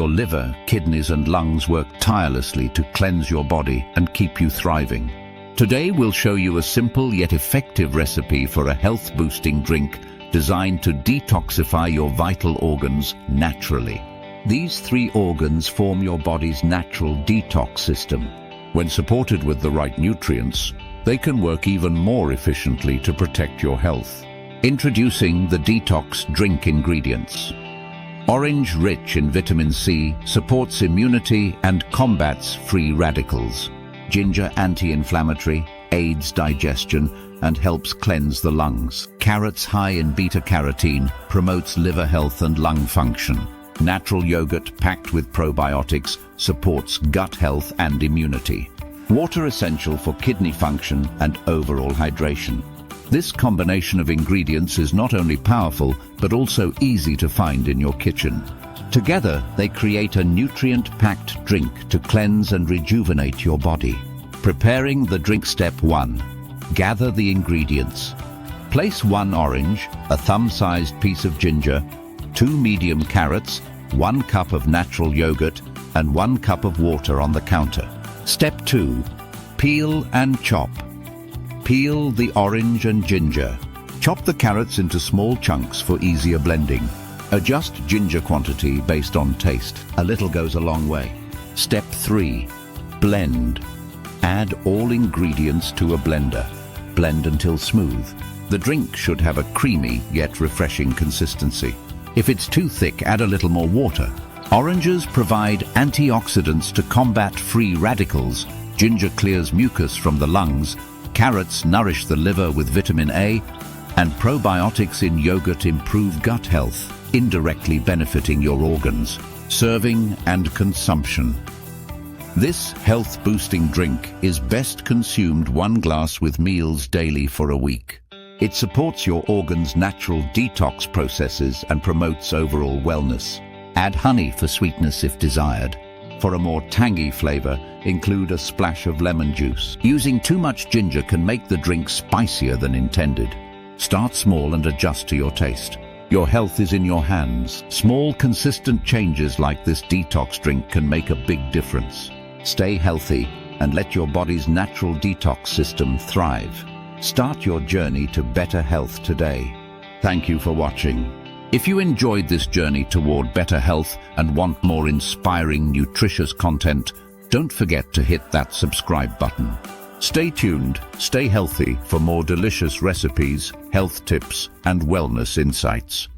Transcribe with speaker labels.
Speaker 1: Your liver, kidneys and lungs work tirelessly to cleanse your body and keep you thriving. Today we'll show you a simple yet effective recipe for a health-boosting drink designed to detoxify your vital organs naturally. These 3 organs form your body's natural detox system. When supported with the right nutrients, they can work even more efficiently to protect your health. Introducing the Detox drink ingredients. Orange, rich in vitamin C, supports immunity and combats free radicals. Ginger, anti-inflammatory, aids digestion and helps cleanse the lungs. Carrots, high in beta-carotene, promotes liver health and lung function. Natural yogurt, packed with probiotics, supports gut health and immunity. Water, essential for kidney function and overall hydration. This combination of ingredients is not only powerful, but also easy to find in your kitchen. Together, they create a nutrient-packed drink to cleanse and rejuvenate your body. Preparing the drink. Step 1. Gather the ingredients. Place 1 orange, a thumb-sized piece of ginger, 2 medium carrots, 1 cup of natural yogurt, and 1 cup of water on the counter. Step 2. Peel and chop. Peel the orange and ginger. Chop the carrots into small chunks for easier blending. Adjust ginger quantity based on taste. A little goes a long way. Step 3. Blend. Add all ingredients to a blender. Blend until smooth. The drink should have a creamy yet refreshing consistency. If it's too thick, add a little more water. Oranges provide antioxidants to combat free radicals. Ginger clears mucus from the lungs. Carrots nourish the liver with vitamin A. And probiotics in yogurt improve gut health, indirectly benefiting your organs. Serving and consumption. This health-boosting drink is best consumed 1 glass with meals daily for a week. It supports your organs' natural detox processes and promotes overall wellness. Add honey for sweetness if desired. For a more tangy flavor, include a splash of lemon juice. Using too much ginger can make the drink spicier than intended. Start small and adjust to your taste. Your health is in your hands. Small, consistent changes like this detox drink can make a big difference. Stay healthy and let your body's natural detox system thrive. Start your journey to better health today. Thank you for watching. If you enjoyed this journey toward better health and want more inspiring, nutritious content, don't forget to hit that subscribe button. Stay tuned, stay healthy for more delicious recipes, health tips, and wellness insights.